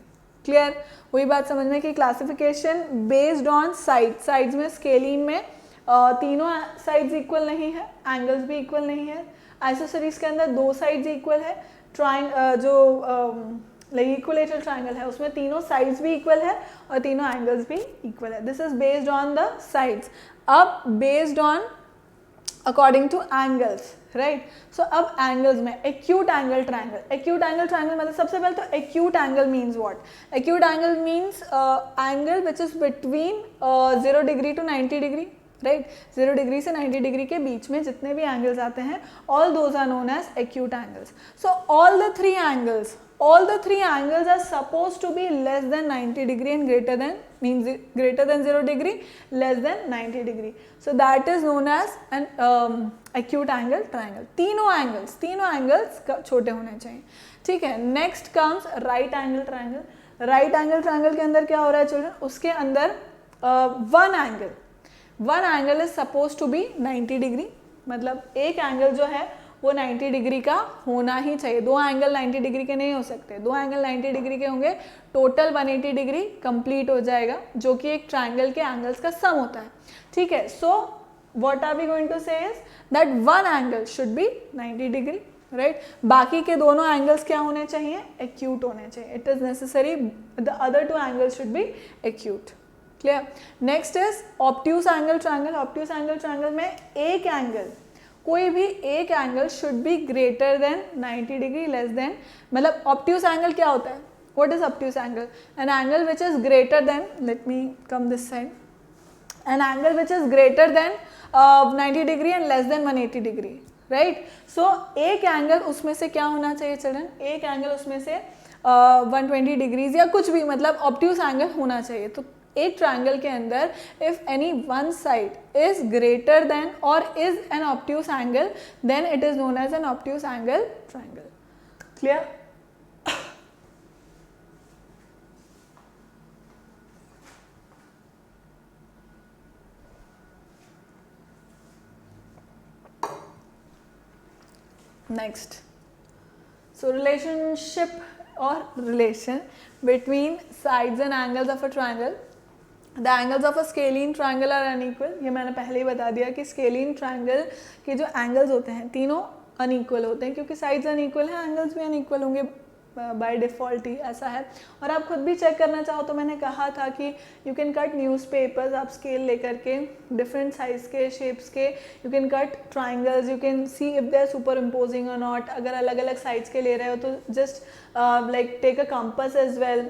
क्लियर? वही बात समझने की, क्लासिफिकेशन बेस्ड ऑन साइड्स में स्केलिन में तीनों साइड्स इक्वल नहीं है, एंगल्स भी इक्वल नहीं है. आइसोसेलेस के अंदर दो साइड्स इक्वल है. जो इक्विलेटरल ट्रायंगल है उसमें तीनों साइड्स भी इक्वल है और तीनों एंगल्स भी इक्वल है. This is based on the sides. अब based on according to angles. Right? So अब एंगल्स में acute angle triangle. Acute angle triangle मतलब सबसे पहले तो acute angle means what. Acute angle means angle which is between 0 degree to 90 degree. Right? 0 degree से 90 degree के बीच में जितने भी एंगल्स आते हैं all those are known as acute angles. So all the three angles are supposed to be less than 90 degree and greater than 0 degree, less than 90 degree. So that is known as an acute angle triangle. तीनों angles छोटे होने चाहिए. ठीक है. Next comes right angle triangle. Right angle triangle के अंदर क्या हो रहा है चिल्ड्रन, उसके अंदर one angle is supposed to be 90 degree. मतलब एक एंगल जो है वो 90 डिग्री का होना ही चाहिए. दो एंगल 90 डिग्री के नहीं हो सकते. दो एंगल 90 डिग्री के होंगे, टोटल 180 डिग्री कंप्लीट हो जाएगा, जो कि एक ट्रायंगल के एंगल्स का सम होता है. ठीक है. So what are we going to say is that one angle should be 90 degree. Right? बाकी के दोनों एंगल्स क्या होने चाहिए, एक्यूट होने चाहिए. It is necessary the other two angles should be acute. Clear? Next is obtuse angle triangle. Obtuse angle triangle में एक एंगल, कोई भी एक angle should be greater than 90 degree, less than, मतलब ऑब्ट्यूस एंगल क्या होता है, what is obtuse angle, N angle which is greater then, let me come this side, N angle which is greater then 90 degree and less than 180 degree. Right? सो एक angle उसमें से क्या होना चाहिए चिल्ड्रन, एक एंगल उसमें से 120 डिग्रीज या कुछ भी, मतलब ऑब्ट्यूस एंगल होना चाहिए. तो एक ट्रायंगल के अंदर if any one side is greater than और is an obtuse angle, then it is known as an obtuse angle triangle. Clear? Next So relationship or relation between sides and angles of a triangle. The angles of a scalene triangle are unequal. ये मैंने पहले ही बता दिया कि scalene triangle के जो angles होते हैं तीनों unequal होते हैं, क्योंकि sides unequal हैं, angles भी unequal होंगे बाय डिफ़ॉल्ट ही ऐसा है. और आप खुद भी चेक करना चाहो तो मैंने कहा था कि यू कैन कट न्यूज़पेपर्स, आप स्केल लेकर के डिफरेंट साइज़ के शेप्स के you can cut triangles, you can see if they are superimposing और नॉट. अगर अलग अलग साइड्स के ले रहे हो तो just like take a compass as well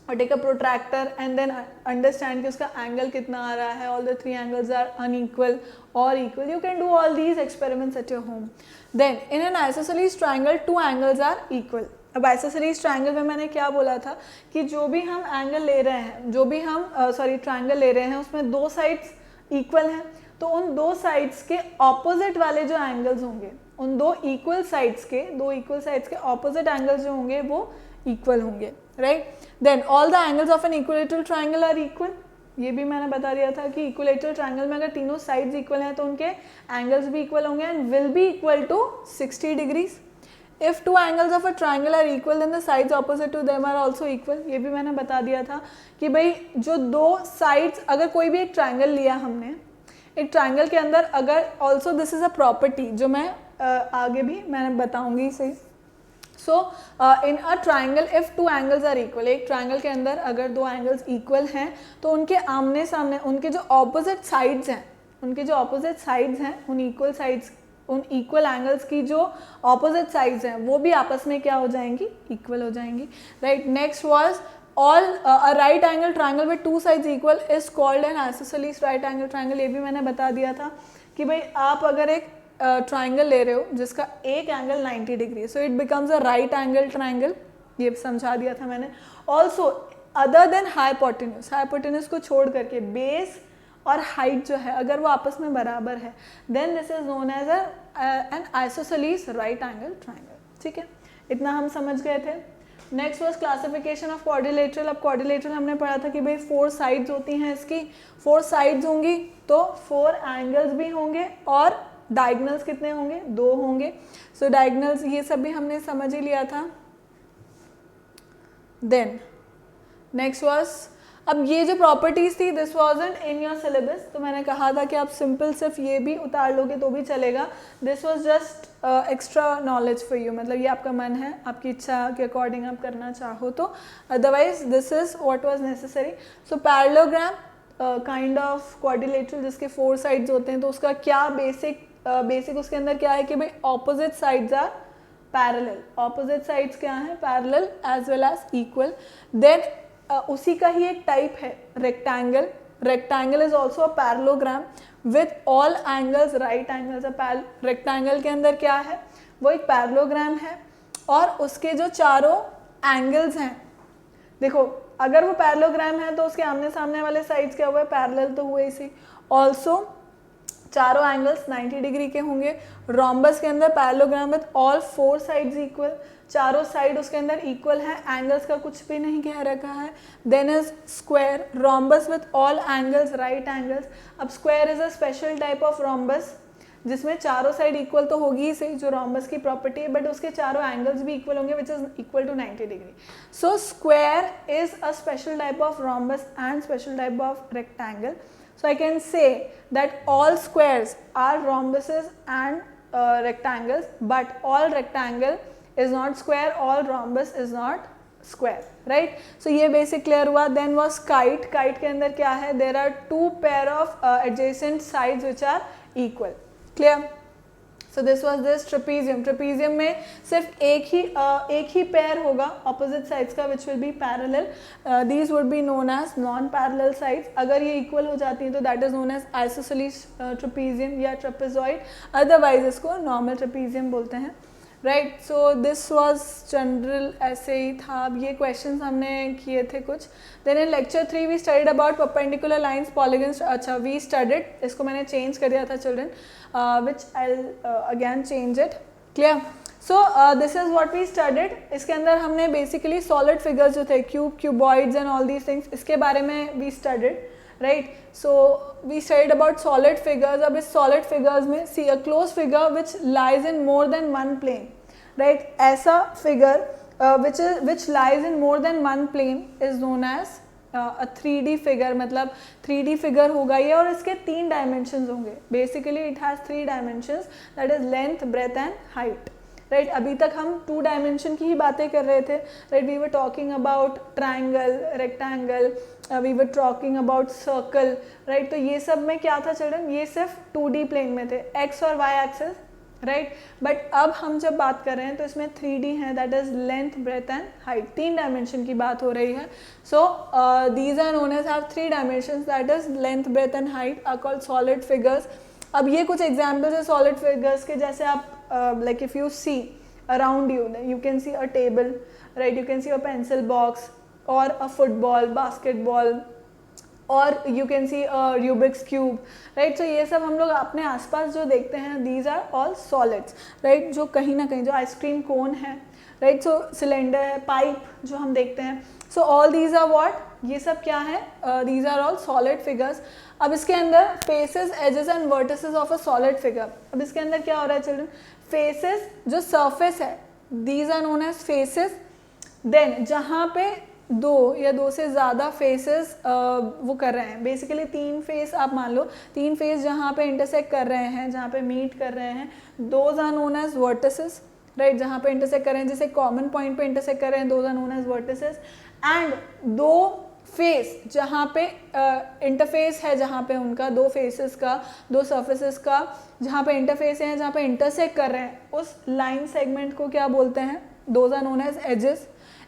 और take a protractor and then understand कि उसका एंगल कितना आ रहा है. All the three angles are unequal और equal. You can do all these experiments at your home. Then in an isosceles triangle two angles are equal. अब isosceles triangle में मैंने क्या बोला था कि जो भी हम एंगल ले रहे हैं, जो भी हम ट्राइंगल ले रहे हैं उसमें दो साइड्स इक्वल हैं, तो उन दो साइड्स के ऑपोजिट वाले जो एंगल्स होंगे, उन दो इक्वल साइड्स के ऑपोजिट एंगल्स जो होंगे वो इक्वल होंगे, right. Then all the angles of an equilateral triangle are equal. ये भी मैंने बता दिया था कि इक्विलेटरल ट्राइंगल में अगर तीनों साइड्स इक्वल हैं तो उनके एंगल्स भी इक्वल होंगे and will be equal to 60 degrees. If two angles of a triangle are equal, then the sides opposite to them are also equal. ये भी मैंने बता दिया था कि भाई जो दो sides, अगर कोई भी एक triangle लिया हमने, एक triangle के अंदर अगर also this is a property जो मैं आगे भी मैंने बताऊंगी सही. So in a triangle if two angles are equal, एक triangle के अंदर अगर दो angles equal हैं तो उनके आमने सामने उनके जो opposite sides हैं, उन इक्वल एंगल्स की जो ऑपोजिट साइड्स हैं वो भी आपस में क्या हो जाएंगी, इक्वल हो जाएंगी, right. Next was all a right angle triangle with two sides equal is called an isosceles right angle triangle. ये भी मैंने बता दिया था कि भाई आप अगर एक ट्राइंगल ले रहे हो जिसका एक angle 90 degree, so it becomes a right angle triangle. ये समझा दिया था मैंने. ऑल्सो अदर देन हाइपोटेन्यूज को छोड़ करके बेस और हाइट जो है अगर वो आपस में बराबर है, then this is known as an isosceles right angle triangle. ठीक है, इतना हम समझ गए थे. Next was classification of quadrilateral. अब क्वाड्रिलेटरल हमने पढ़ा था कि भाई 4 साइड्स होती हैं, इसकी 4 साइड्स होंगी तो 4 एंगल्स भी होंगे और डायगोनल्स कितने होंगे, 2 होंगे. सो डायगोनल्स ये सब भी हमने समझ ही लिया था. देन नेक्स्ट वाज, अब ये जो प्रॉपर्टीज थी this wasn't in your syllabus, तो मैंने कहा था कि आप सिंपल सिर्फ ये भी उतार लोगे तो भी चलेगा. This was just extra knowledge for you, मतलब ये आपका मन है, आपकी इच्छा के अकॉर्डिंग आप करना चाहो तो, otherwise this is what was necessary. So parallelogram kind of quadrilateral जिसके 4 साइड्स होते हैं, तो उसका क्या बेसिक उसके अंदर क्या है कि भाई opposite sides are parallel. Opposite sides क्या हैं, parallel as well as equal. Then उसी का ही एक टाइप है rectangle. Rectangle is also a parallelogram with all angles right angles. Rectangle के अंदर क्या है, वो एक पैरेललोग्राम है और उसके जो चारों एंगल्स हैं, देखो अगर वो पैरेललोग्राम है तो उसके आमने सामने वाले साइड्स क्या हुए, पैरेलल तो हुए इसी. ऑल्सो चारों एंगल्स 90 डिग्री के होंगे. रोम्बस के अंदर parallelogram with all 4 sides equal, चारों साइड उसके अंदर इक्वल है, एंगल्स का कुछ भी नहीं कह रखा है. Then is square, rhombus with all angles right angles. अब square is a special type of rhombus जिसमें चारों साइड इक्वल तो होगी ही सही, जो रोम्बस की प्रॉपर्टी है, बट उसके चारों एंगल्स भी इक्वल होंगे which is equal to 90 degree. So square is a special type of rhombus and special type of rectangle. So I can say that all squares are rhombuses and rectangles, but all rectangle is not square, all rhombus is not square, right? So ये basic clear हुआ. Then was kite. Kite के अंदर क्या है, there are 2 pair of adjacent sides which are equal. Clear? So this was this trapezium. Trapezium में सिर्फ एक ही pair होगा opposite sides का which will be parallel. These would be known as non-parallel sides. अगर ये equal हो जाती हैं तो that is known as isosceles trapezium या trapezoid. Otherwise इसको normal trapezium बोलते हैं. Right, so this was general ऐसे ही था. अब ये क्वेश्चन हमने किए थे कुछ. Then in lecture 3 we studied about perpendicular lines, polygons. अच्छा, वी स्टडीड, इसको मैंने चेंज कर दिया था children, which I again change it. Clear? So this is what we studied. इसके अंदर हमने बेसिकली सॉलिड फिगर्स जो थे, cuboids and all these things, इसके बारे में we studied. Right, so we studied about solid figures. अब इस सॉलिड फिगर्स में see a close figure which lies in more than one plane. Right. ऐसा figure which lies in more than one plane is known as a 3D figure. मतलब 3D figure होगा ये और इसके 3 dimensions होंगे. Basically it has 3 dimensions, that is length, breadth and height. Right. अभी तक हम 2 डायमेंशन की ही बातें कर रहे थे. Right. We were talking about triangle, rectangle, we were talking about circle. Right. तो ये सब में क्या था चिल्ड्रन, ये सिर्फ 2D प्लेन में थे, एक्स और वाई एक्सेस. राइट. बट अब हम जब बात कर रहे हैं तो इसमें 3D है, that is length, breadth and height. 3 dimension की बात हो रही है. So these are known as have 3 dimensions, that is length, breadth and height, are called solid figures. अब ये कुछ एग्जाम्पल्स है सॉलिड फिगर्स के, जैसे आप like if you see around you, you can see a table, right, you can see a pencil box or a football, basketball, or you can see a Rubik's cube, right. So ये सब हम लोग अपने आसपास जो देखते हैं, these are all solids, right. जो कहीं ना कहीं, जो आइसक्रीम कोन है, right, so सिलेंडर है, पाइप जो हम देखते हैं, so all these are what, ये सब क्या है, these are all solid figures. अब इसके अंदर faces, edges and vertices of a solid figure. अब इसके अंदर क्या हो रहा है चिल्ड्रन, फेसेस जो सरफेस है, these are known as faces. Then जहाँ पे 2 या 2 से ज़्यादा फेसेस वो कर रहे हैं, बेसिकली 3 फेस आप मान लो, 3 फेस जहाँ पे इंटरसेक्ट कर रहे हैं, जहाँ पे मीट कर रहे हैं, those are known as vertices. Right. जहाँ पे इंटरसेक्ट कर रहे हैं, जैसे कॉमन पॉइंट पे इंटरसेक्ट कर रहे हैं, those are known as vertices. And 2 face जहाँ पे इंटरफेस है, जहाँ पे उनका 2 फेसेस का, 2 सर्फेसेस का जहाँ पे इंटरफेस है, जहाँ पे इंटरसेक्ट कर रहे हैं, उस लाइन सेगमेंट को क्या बोलते हैं, those are known as edges.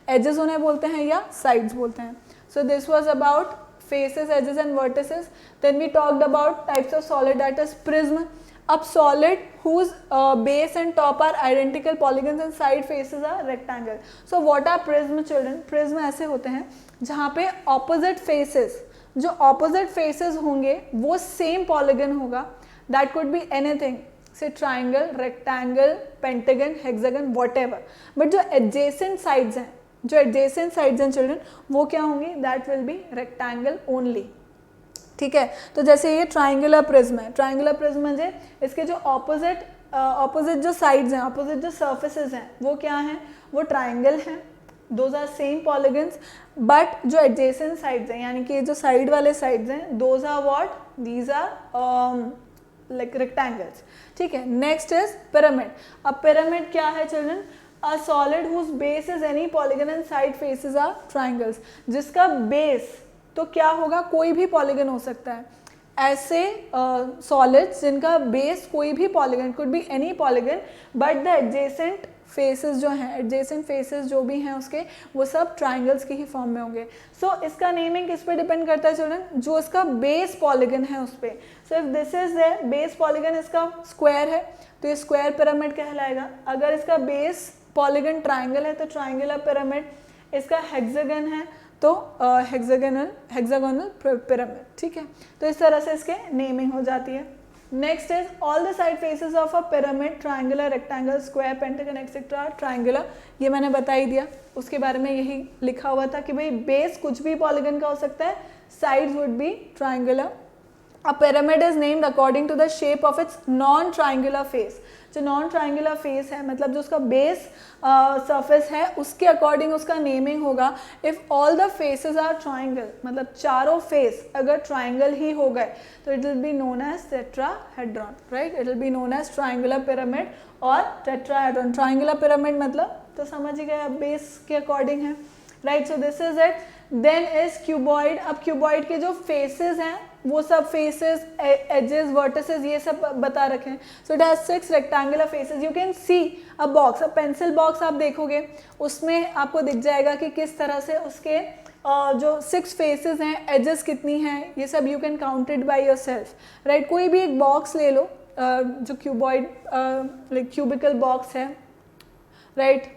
Edges उन्हें बोलते हैं या साइड्स बोलते हैं. So this was about faces, edges and vertices. Then we talked about types of solid, that is prism. अब solid whose base and top are identical polygons and side faces are rectangle. So what are prism children? Prism ऐसे होते हैं जहाँ पे opposite faces, जो opposite faces होंगे वो same polygon होगा. That could be anything, say triangle, rectangle, pentagon, hexagon, whatever. But जो adjacent sides हैं, जो adjacent sides हैं children, वो क्या होंगे? That will be rectangle only. ठीक है. तो जैसे ये ट्राइंगुलर प्रिज्म है, ट्राइंगुलर प्रिज्म म्हणजे इसके जो ऑपोजिट जो साइड्स हैं, ऑपोजिट जो सर्फेसेस हैं, वो क्या हैं, वो ट्राइंगल हैं, those are same polygons. But जो एडजेसेंट साइड्स हैं, यानी कि जो साइड वाले साइड्स हैं, those are what, these are like rectangles. ठीक है. Next is pyramid. अब पिरामिड क्या है children, a solid whose base is any polygon and side faces are triangles. जिसका बेस तो क्या होगा, कोई भी पॉलीगन हो सकता है. ऐसे सॉलिड्स जिनका बेस कोई भी polygon, could be any polygon, but the adjacent faces जो हैं, एडजेसेंट फेसेस जो भी हैं उसके, वो सब ट्राइंगल्स की ही फॉर्म में होंगे. सो इसका नेमिंग किस पे डिपेंड करता है चिल्ड्रन, जो इसका बेस पॉलीगन है उस पर. So if this is the base polygon, इसका स्क्वायर है तो ये स्क्वायर पिरामिड कहलाएगा. अगर इसका बेस पॉलीगन ट्राइंगल है तो ट्राइंगुलर पिरामिड. इसका हेक्सागन है तो हेक्सागोनल पिरामिड. ठीक है. तो इस तरह से इसके नेमिंग हो जाती है. Next is all the side faces of a pyramid, triangular, rectangle, square, pentagon etcetera triangular. ये मैंने बता ही दिया. उसके बारे में यही लिखा हुआ था कि भाई बेस कुछ भी पॉलीगन का हो सकता है, sides would be triangular. A pyramid is named according to the shape of its non-triangular face. जो नॉन ट्राइंगुलर फेस है, मतलब जो उसका बेस सरफेस है, उसके अकॉर्डिंग उसका नेमिंग होगा. If all the faces are triangle, मतलब चारों फेस अगर ट्राइंगल ही हो गए, तो it will be known as tetrahedron. Right. It will be known as triangular pyramid और टेट्राहेड्रॉन. ट्राइंगुलर पिरामिड मतलब तो समझ ही गए, बेस के अकॉर्डिंग है. Right. So this is it. Then is cuboid. अब क्यूबॉइड के जो फेसेस हैं वो सब फेसेस, एजेस, वर्टिसेस, ये सब बता रखे हैं. So it has 6 rectangular faces. You can C a box, a pencil box आप देखोगे, उसमें आपको दिख जाएगा कि किस तरह से उसके जो 6 फेसेस हैं, एजेस कितनी हैं, ये सब you can counted by yourself. Right. कोई भी एक बॉक्स ले लो, जो क्यूबॉइड लाइक क्यूबिकल बॉक्स है. राइट.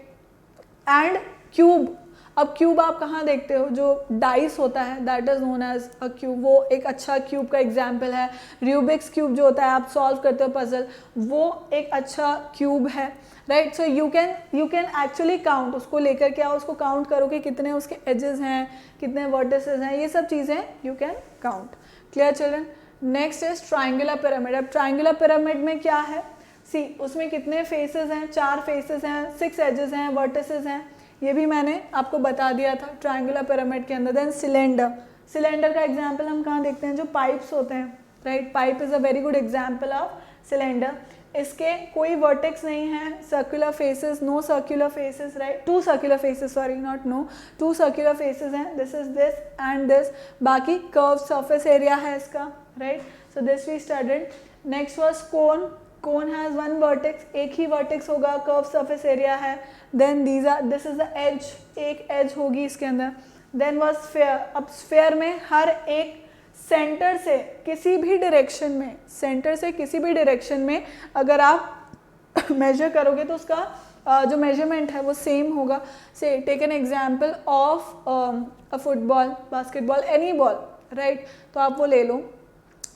And cube. अब क्यूब आप कहाँ देखते हो, जो डाइस होता है, that is known as a cube. वो एक अच्छा क्यूब का एग्जाम्पल है. रूबिक्स क्यूब जो होता है, आप सॉल्व करते हो पजल, वो एक अच्छा क्यूब है. Right. So you can actually count, उसको लेकर के आओ, उसको काउंट करो कि कितने उसके एजेस हैं, कितने वर्टिसेस हैं, ये सब चीज़ें you can count. Clear children. Next is triangular pyramid. अब ट्राइंगुलर पिरामिड में क्या है, सी उसमें कितने फेसेस हैं, 4 फेसेस हैं, 6 एजेस हैं, वर्टिसेस हैं, ये भी मैंने आपको बता दिया था ट्रायंगुलर पिरामिड के अंदर। देन सिलेंडर, सिलेंडर का एग्जाम्पल हम कहाँ देखते हैं, जो पाइप्स होते हैं, right, pipe is a very good example of cylinder. इसके कोई वर्टेक्स नहीं है, circular faces, no circular faces, right, 2 circular faces, sorry not no, 2 circular faces हैं, this is this and this, बाकी कर्व सरफेस एरिया है इसका, right, so this we studied. Next was cone, cone has 1 vertex, एक ही vertex होगा, curve surface area है, then this is the edge, एक edge होगी इसके अंदर। देन वाज स्फेयर, अब स्फेयर में हर एक सेंटर से किसी भी डायरेक्शन में, सेंटर से किसी भी डायरेक्शन में अगर आप मेजर करोगे तो उसका जो मेजरमेंट है वो सेम होगा। Say take an example of a football, basketball, any ball, right, तो आप वो ले लो।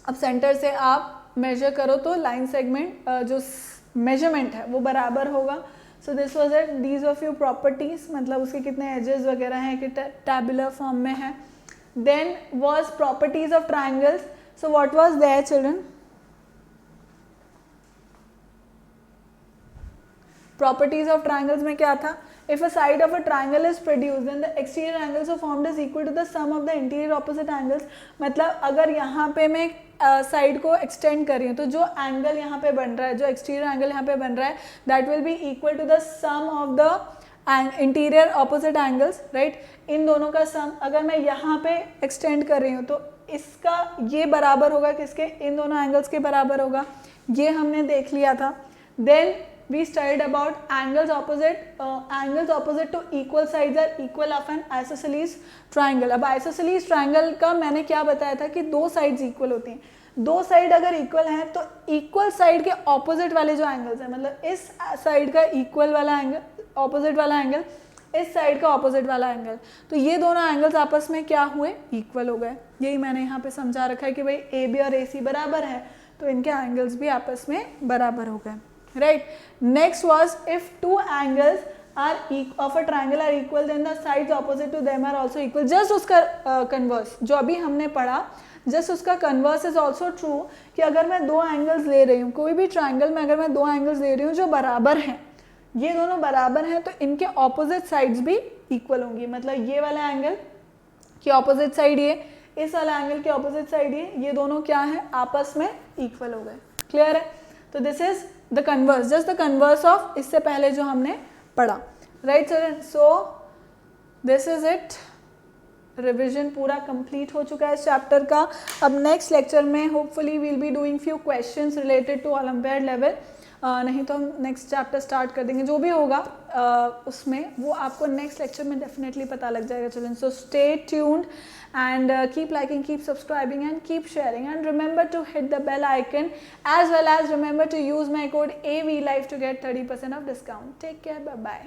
अब सेंटर से आप मेजर करो तो लाइन सेगमेंट जो मेजरमेंट है वो बराबर होगा। So this was it, these are few properties, मतलब उसके कितने एजेस वगैरह हैं कि टैबुलर फॉर्म में है। Then was properties of triangles. So what was there, children? Properties of triangles में क्या था? If a side of a triangle is produced, then the exterior angles are formed is equal to the sum of the interior opposite angles. मतलब अगर यहाँ पे मैं side को extend कर रही हूँ तो जो एंगल यहाँ पे बन रहा है, जो एक्सटीरियर एंगल यहाँ पे बन रहा है, that will be equal to the sum of the interior opposite angles, right, इन दोनों का सम अगर मैं यहाँ पे एक्सटेंड कर रही हूँ तो इसका ये बराबर होगा किसके, इन दोनों एंगल्स के बराबर होगा, ये हमने देख लिया था। Then we studied about angles opposite to equal sides are equal of an isosceles triangle. अब आइसोसेलेस ट्राइंगल का मैंने क्या बताया था कि 2 साइड्स इक्वल होती हैं, 2 साइड अगर इक्वल हैं तो इक्वल साइड के ऑपोजिट वाले जो एंगल्स हैं, मतलब इस साइड का इक्वल वाला एंगल, ऑपोजिट वाला एंगल, इस साइड का ऑपोजिट वाला एंगल, तो ये दोनों एंगल्स आपस में क्या हुए, इक्वल हो गए। यही मैंने यहाँ पे समझा रखा है कि भाई ए बी और ए सी बराबर है तो इनके एंगल्स भी आपस में बराबर हो गए, right. Next was if 2 angles are of a triangle are equal then the sides opposite to them are also equal. Just उसका कन्वर्स जो अभी हमने पढ़ा, जस्ट उसका कन्वर्स इज ऑल्सो ट्रू कि अगर मैं 2 एंगल्स ले रही हूँ, कोई भी ट्राइंगल में अगर मैं 2 एंगल्स ले रही हूँ जो बराबर हैं, ये दोनों बराबर हैं, तो इनके ऑपोजिट साइड्स भी इक्वल होंगी। मतलब ये वाला एंगल की ऑपोजिट साइड ये, इस वाला एंगल की ऑपोजिट साइड ये दोनों क्या है, आपस में इक्वल हो गए। क्लियर है? तो this is the converse, just the converse of इससे पहले जो हमने पढ़ा, right children. So this is it, revision पूरा कंप्लीट हो चुका है इस चैप्टर का। अब नेक्स्ट लेक्चर में hopefully we'll be doing few questions related to Olympiad level, नहीं तो हम नेक्स्ट चैप्टर स्टार्ट कर देंगे। जो भी होगा उसमें वो आपको नेक्स्ट लेक्चर में डेफिनेटली पता लग जाएगा children. So stay tuned and keep liking, keep subscribing and keep sharing, and remember to hit the bell icon, as well as remember to use my code AVLIFE to get 30% of discount. Take care, bye bye.